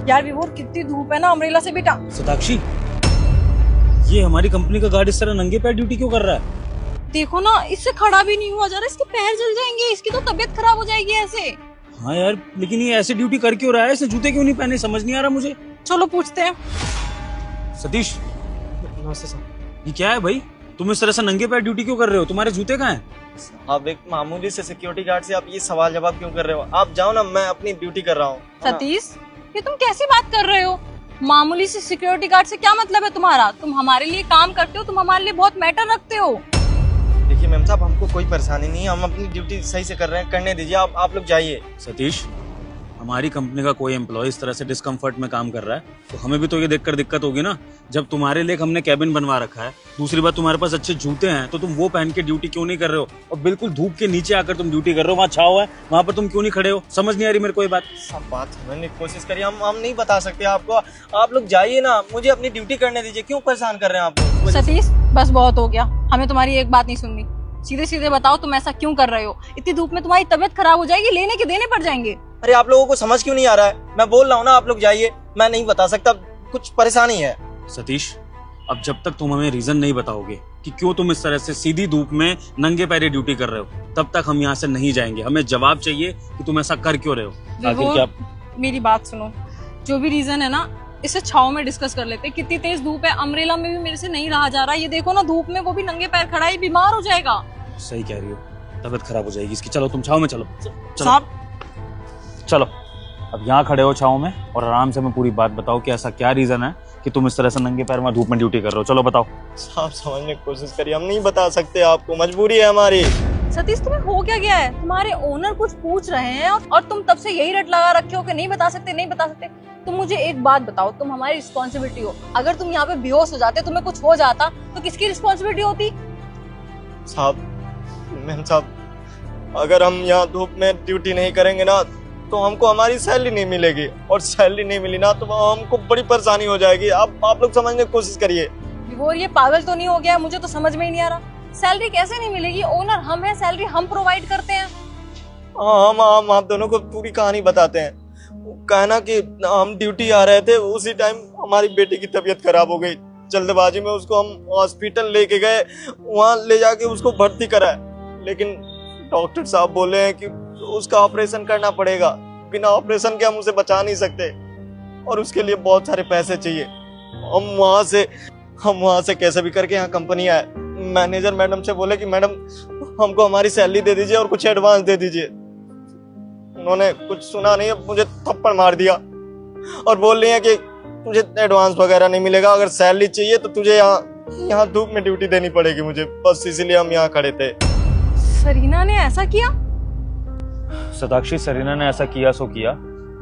यार विभोर कितनी धूप है ना, अम्ब्रेला से बेटा। सताक्षी, ये हमारी कंपनी का गार्ड इस तरह नंगे पैर ड्यूटी क्यों कर रहा है? देखो ना, इससे खड़ा भी नहीं हुआ जा रहा, इसके पैर जल जाएंगे, इसकी तो तबीयत खराब हो जाएगी ऐसे। हाँ यार, लेकिन ये ऐसे ड्यूटी कर क्यों रहा है? इसने जूते क्यों नहीं पहने, समझ नहीं आ रहा मुझे। चलो पूछते हैं। सतीश, नमस्ते सर। ये क्या है भाई? तुम इस तरह से नंगे पैर ड्यूटी क्यों कर रहे हो? तुम्हारे जूते कहाँ हैं? आप एक मामूली से सिक्योरिटी गार्ड से आप ये सवाल जवाब क्यों कर रहे हो? आप जाओ ना, मैं अपनी ड्यूटी कर रहा हूँ। सतीश, ये तुम कैसी बात कर रहे हो? मामूली से सिक्योरिटी गार्ड से क्या मतलब है तुम्हारा? तुम हमारे लिए काम करते हो, तुम हमारे लिए बहुत मैटर रखते हो। देखिए मैम साहब, हमको कोई परेशानी नहीं है, हम अपनी ड्यूटी सही से कर रहे हैं, करने दीजिए। आप लोग जाइए। सतीश, हमारी कंपनी का कोई एम्प्लॉय इस तरह से डिस्कम्फर्ट में काम कर रहा है तो हमें भी तो ये देखकर दिक्कत होगी ना। जब तुम्हारे लिए हमने कैबिन बनवा रखा है, दूसरी बात तुम्हारे पास अच्छे जूते हैं, तो तुम वो पहन के ड्यूटी क्यों नहीं कर रहे हो? और बिल्कुल धूप के नीचे आकर तुम ड्यूटी कर रहे हो, वहाँ छाव है, वहाँ पर तुम क्यों नहीं खड़े हो? समझ नहीं आ रही मेरे को ये बात। सब बात समझने की कोशिश करिए, हम नहीं बता सकते आपको। आप लोग जाइए ना, मुझे अपनी ड्यूटी करने दीजिए। क्यों परेशान कर रहे हैं आप लोग? सतीश, बस बहुत हो गया, हमें तुम्हारी एक बात नहीं सुननी। सीधे सीधे बताओ तुम ऐसा क्यों कर रहे हो? इतनी धूप में तुम्हारी तबीयत खराब हो जाएगी, लेने के देने पड़ जाएंगे। अरे आप लोगों को समझ क्यों नहीं आ रहा है? मैं बोल रहा हूँ ना, आप लोग जाइए। मैं नहीं बता सकता, कुछ परेशानी है। सतीश, अब जब तक तुम हमें रीजन नहीं बताओगे कि क्यों तुम इस तरह से सीधी धूप में नंगे पैरे ड्यूटी कर रहे हो, तब तक हम यहाँ से नहीं जाएंगे। हमें जवाब चाहिए कि तुम ऐसा कर क्यों रहे हो। आखिर क्या? मेरी बात सुनो, जो भी रीजन है ना, इसे छाव में डिस्कस कर लेते हैं। कितनी तेज धूप है, अम्ब्रेला में भी मेरे से नहीं रहा जा रहा। ये देखो ना, धूप में वो भी नंगे पैर खड़ा है, बीमार हो जाएगा। सही कह रही हो, तबीयत खराब हो जाएगी इसकी। चलो तुम छाव में चलो। साहब, चलो अब यहाँ खड़े हो छाव में और आराम से हमें पूरी बात बताओ कि ऐसा क्या रीजन है कि तुम इस तरह से नंगे पैर में धूप में ड्यूटी कर रहे हो। चलो बताओ। साहब समझने की कोशिश करिए, हम नहीं बता सकते आपको, मजबूरी है हमारी। सतीश, तुम्हें हो क्या गया है? तुम्हारे ओनर कुछ पूछ रहे हैं और तुम तब से यही रट लगा रखे हो कि नहीं बता सकते, नहीं बता सकते। तुम मुझे एक बात बताओ, तुम हमारी रिस्पॉन्सिबिलिटी हो। अगर तुम यहाँ पे बेहोश हो जाते, तुम्हें कुछ हो जाता, तो किसकी रिस्पॉन्सिबिलिटी होती? साहब, मैम साहब, अगर हम यहाँ धूप में ड्यूटी नहीं करेंगे ना, तो हमको हमारी सैलरी नहीं मिलेगी, और सैलरी नहीं मिली ना तो हमको बड़ी परेशानी हो जाएगी। आप लोग समझने की कोशिश करिए। विभोर, ये पागल तो नहीं हो गया? मुझे तो समझ में ही नहीं आ रहा। सैलरी कैसे नहीं मिलेगी? ओनर हम हैं, सैलरी हम प्रोवाइड करते हैं। हाँ, हम आप दोनों को पूरी कहानी बताते हैं। कहना कि हम ड्यूटी आ रहे थे, उसी टाइम हमारी बेटी की तबीयत खराब हो गई। जल्दबाजी में उसको हम हॉस्पिटल लेके गए, वहाँ ले जाके उसको भर्ती कराए, लेकिन डॉक्टर साहब बोले हैं कि उसका ऑपरेशन करना पड़ेगा। बिना ऑपरेशन के हम उसे बचा नहीं सकते, और उसके लिए बहुत सारे पैसे चाहिए। हम वहाँ से कैसे भी करके यहाँ कंपनी आए। मैनेजर मैडम से बोले कि मैडम हमको हमारी सैलरी दे दीजिए और कुछ एडवांस दे दीजिए। उन्होंने कुछ सुना नहीं, मुझे थप्पड़ मार दिया और बोल रही है कि तुझे एडवांस वगैरह नहीं मिलेगा, अगर सैलरी चाहिए तो तुझे यहाँ धूप में ड्यूटी देनी पड़ेगी मुझे। बस इसीलिए हम यहाँ खड़े थे। सरीना ने ऐसा किया? सताक्षी, सरीना ने ऐसा किया सो किया,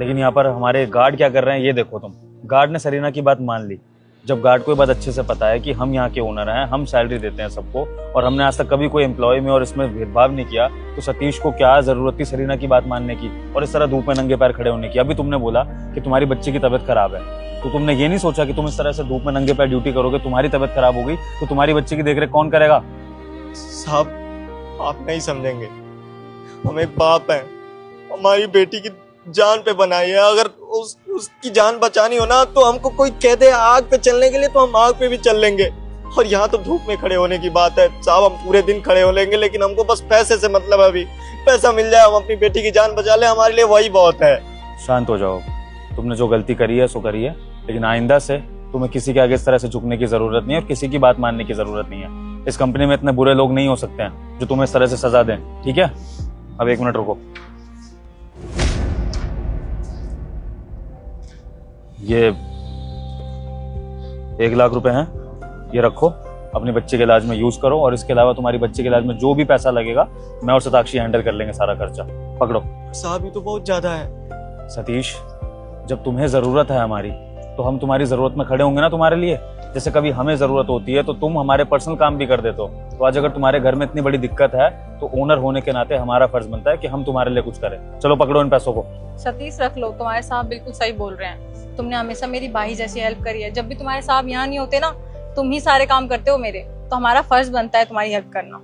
लेकिन यहाँ पर हमारे गार्ड क्या कर रहे हैं ये देखो तुम। गार्ड ने सरीना की बात मान ली। जब गार्ड को ये बात अच्छे से पता है कि हम यहाँ के ओनर हैं, हम सैलरी देते हैं सबको, और हमने आज तक कभी कोई एम्प्लॉय में और इसमें भेदभाव नहीं किया, तो सतीश को क्या जरूरत थी सरीना की बात मानने की और इस तरह धूप में नंगे पैर खड़े होने की? अभी तुमने बोला कि तुम्हारी बच्ची की तबीयत खराब है, तो तुमने ये नहीं सोचा कि तुम इस तरह से धूप में नंगे पैर ड्यूटी करोगे, तुम्हारी तबीयत खराब होगी तो तुम्हारी बच्ची की देखरेख कौन करेगा? साहब आप नहीं समझेंगे, हम एक बाप हैं, हमारी बेटी की जान पे बनाई है। अगर उसकी जान बचानी हो ना, तो हमको कोई कह दे आग पे चलने के लिए तो हम आग पे भी चल लेंगे। और यहाँ तो धूप में खड़े होने की बात है साहब, हम पूरे दिन खड़े हो लेंगे, लेकिन हमको बस पैसे से मतलब है। अभी पैसा मिल जाए, हम अपनी बेटी की जान बचा ले, हमारे लिए वही बहुत है। शांत हो जाओ, तुमने जो गलती करी है सो करी है, लेकिन आइंदा से तुम्हें किसी के आगे इस तरह से झुकने की जरूरत नहीं है और किसी की बात मानने की जरूरत नहीं है। इस कंपनी में इतने बुरे लोग नहीं हो सकते हैं जो तुम्हें इस तरह से सजा दें, ठीक है? अब 1 मिनट रुको। ये 1 लाख रुपए हैं, ये रखो, अपनी बच्चे के इलाज में यूज करो, और इसके अलावा तुम्हारी बच्चे के इलाज में जो भी पैसा लगेगा मैं और सताक्षी हैंडल कर लेंगे सारा खर्चा। पकड़ो। साहब ये तो बहुत ज्यादा है। सतीश, जब तुम्हें जरूरत है हमारी, तो हम तुम्हारी जरूरत में खड़े होंगे ना तुम्हारे लिए। जैसे कभी हमें जरूरत होती है तो तुम हमारे पर्सनल काम भी कर देते हो, तो आज अगर तुम्हारे घर में इतनी बड़ी दिक्कत है तो ओनर होने के नाते हमारा फर्ज बनता है कि हम तुम्हारे लिए कुछ करें। चलो पकड़ो इन पैसों को। सतीश रख लो, तुम्हारे साहब बिल्कुल सही बोल रहे हैं। तुमने हमेशा मेरी भाई जैसी हेल्प करी है। जब भी तुम्हारे साहब यहाँ नहीं होते ना, तुम ही सारे काम करते हो मेरे, तो हमारा फर्ज बनता है तुम्हारी हेल्प करना।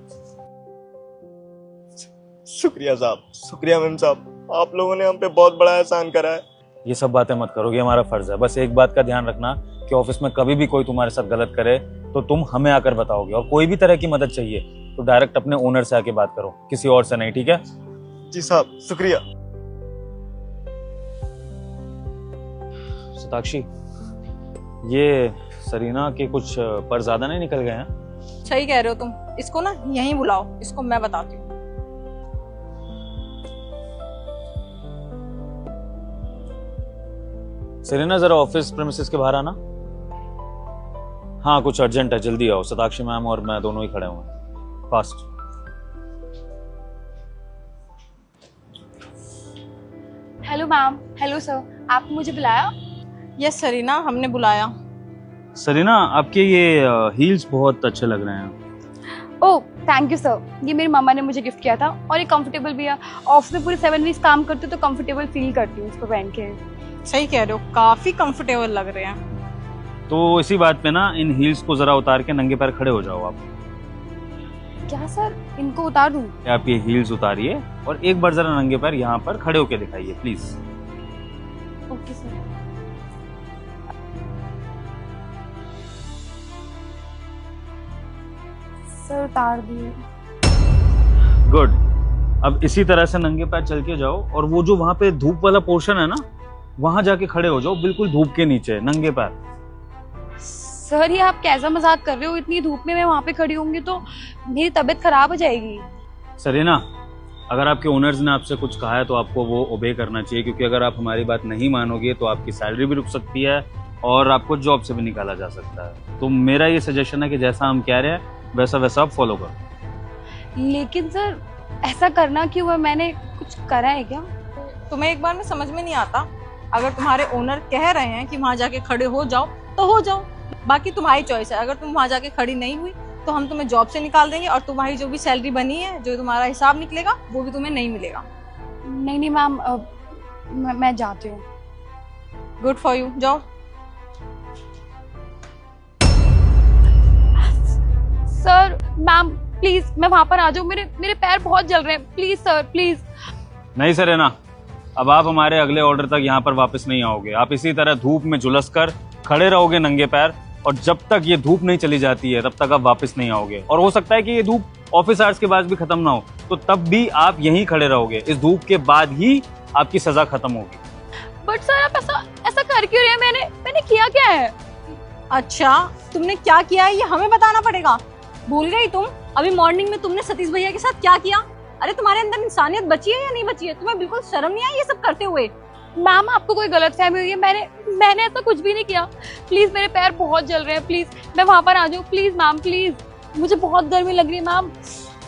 शुक्रिया साहब, शुक्रिया मैम साहब, आप लोगों ने हम पे बहुत बड़ा एहसान करा है। ये सब बातें मत करो, ये हमारा फर्ज है। बस एक बात का ध्यान रखना कि ऑफिस में कभी भी कोई तुम्हारे साथ गलत करे तो तुम हमें आकर बताओगे, और कोई भी तरह की मदद चाहिए तो डायरेक्ट अपने ओनर से आके बात करो, किसी और से नहीं, ठीक है? जी साहब, शुक्रिया। सताक्षी, ये सरीना के कुछ पर ज्यादा नहीं निकल गए हैं? सही कह रहे हो तुम, इसको ना यहीं बुलाओ, इसको मैं बताती हूँ। सरीना जरा ऑफिस प्रेमिसेस के बाहर आना। हाँ, कुछ अर्जेंट है, जल्दी आओ। सताक्षी मैम और मैं दोनों ही खड़े हुए हैं, fast. Hello ma'am. Hello sir, आपने मुझे बुलाया? यस सरीना, हमने बुलाया। सरीना, आपके ये हील्स बहुत अच्छे लग रहे हैं। ओह थैंक यू सर, ये मेरी मम्मा ने मुझे गिफ्ट किया था और ये कंफर्टेबल भी है। ऑफिस में पूरे 7 वीक्स काम करती हूँ तो कंफर्टेबल फील करती हूँ इसको पहन के। सही कह रहे हो, काफी कंफर्टेबल लग रहे हैं। तो इसी बात पे ना इन हील्स को जरा उतार के नंगे पैर खड़े हो जाओ आप। क्या सर, इनको उतार दूँ? आप ये हील्स उतारिए और एक बार जरा नंगे पैर यहाँ पर खड़े होके दिखाइए प्लीज। Okay sir. सर उतार दिए। गुड। अब इसी तरह से नंगे पैर चल के जाओ और वो जो वहां पे धूप वाला पोर्शन है ना, वहां जाके खड़े हो जाओ, बिल्कुल धूप के नीचे नंगे पैर। सर ये आप कैसा मजाक कर रहे हो? इतनी धूप में मैं वहाँ पे खड़ी होंगी तो मेरी तबीयत खराब हो जाएगी। सरीना, अगर आपके ओनर्स ने आपसे कुछ कहा है तो आपको वो ओबे करना चाहिए, क्योंकि अगर आप हमारी बात नहीं मानोगे तो आपकी सैलरी भी रुक सकती है और आपको जॉब से भी निकाला जा सकता है। तो मेरा ये सजेशन है कि जैसा हम कह रहे हैं वैसा वैसा आप फॉलो करो। लेकिन सर ऐसा करना क्यों है? मैंने कुछ करा है क्या? तुम्हें एक बार में समझ में नहीं आता, अगर तुम्हारे ओनर कह रहे हैं कि वहां जाके खड़े हो जाओ तो हो जाओ, बाकी तुम्हारी चॉइस है। अगर तुम वहां जाके खड़ी नहीं हुई तो हम तुम्हें जॉब से निकाल देंगे और तुम्हारी जो भी सैलरी बनी है, जो तुम्हारा हिसाब निकलेगा, वो भी तुम्हें नहीं मिलेगा। नहीं मैम, मैं जाती हूँ। गुड फॉर यू, जाओ। सर मैम प्लीज, मैं वहां पर आ जाऊँ, मेरे पैर बहुत जल रहे हैं, प्लीज सर प्लीज। नहीं सरीना, अब आप हमारे अगले ऑर्डर तक यहाँ पर वापस नहीं आओगे। आप इसी तरह धूप में झुलस कर खड़े रहोगे नंगे पैर, और जब तक ये धूप नहीं चली जाती है तब तक आप वापस नहीं आओगे। और हो सकता है कि ये धूप ऑफिस आवर्स के बाद भी खत्म ना हो, तो तब भी आप यहीं खड़े रहोगे। इस धूप के बाद ही आपकी सजा खत्म होगी। बट सर आप ऐसा कर क्यों रहे हैं? मैंने किया क्या है? अच्छा, तुमने क्या किया है ये हमें बताना पड़ेगा। भूल गई तुम? अभी मॉर्निंग में तुमने सतीश भैया के साथ क्या किया? अरे तुम्हारे अंदर इंसानियत बची है या नहीं बची है? तुम्हें बिल्कुल शर्म नहीं आई ये सब करते हुए? मैम आपको कोई गलतफहमी हुई है, मैंने ऐसा कुछ भी नहीं किया। प्लीज मेरे पैर बहुत जल रहे हैं, प्लीज मैं वहां पर आ जाऊँ प्लीज मैम, प्लीज। मुझे बहुत गर्मी लग रही है मैम,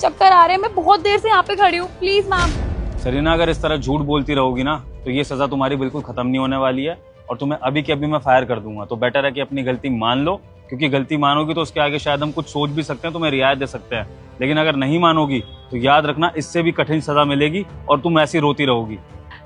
चक्कर आ रहे हैं, मैं बहुत देर से यहाँ पे खड़ी हूँ, प्लीज मैम। सरीना, अगर इस तरह झूठ बोलती रहोगी ना तो ये सजा तुम्हारी बिल्कुल खत्म नहीं होने वाली है, और तुम्हें अभी के अभी मैं फायर कर दूंगा। तो बेटर है कि अपनी गलती मान लो, क्योंकि गलती मानोगी तो उसके आगे शायद हम कुछ सोच भी सकते हैं, तुम्हें रियायत दे सकते हैं। लेकिन अगर नहीं मानोगी तो याद रखना, इससे भी कठिन सजा मिलेगी और तुम ऐसी रोती रहोगी।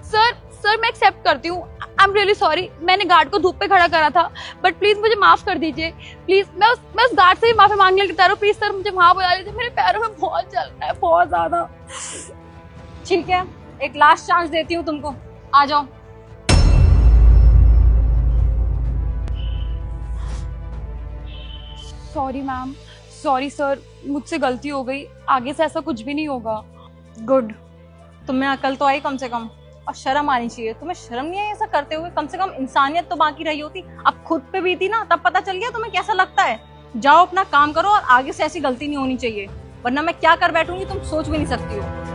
सर मैं एक्सेप्ट करती हूँ, आई एम रियली सॉरी। मैंने गार्ड को धूप पे खड़ा करा था, बट प्लीज मुझे माफ कर दीजिए प्लीज। मैं उस गार्ड से भी माफी मांगने के लिए तैयार हूँ, प्लीज सर मुझे वहां बुला लीजिए, मेरे पैरों में बहुत जल रहा है, बहुत ज्यादा। ठीक है, एक लास्ट चांस देती हूँ तुमको, आ जाओ। सॉरी मैम, सॉरी सर, मुझसे गलती हो गई, आगे से ऐसा कुछ भी नहीं होगा। गुड, तुम्हें अकल तो आई कम से कम, और शर्म आनी चाहिए। तुम्हें शर्म नहीं आई ऐसा करते हुए? कम से कम इंसानियत तो बाकी रही होती। अब खुद पे भी थी ना, तब पता चल गया तुम्हें कैसा लगता है। जाओ अपना काम करो और आगे से ऐसी गलती नहीं होनी चाहिए, वरना मैं क्या कर बैठूंगी तुम सोच भी नहीं सकती हो।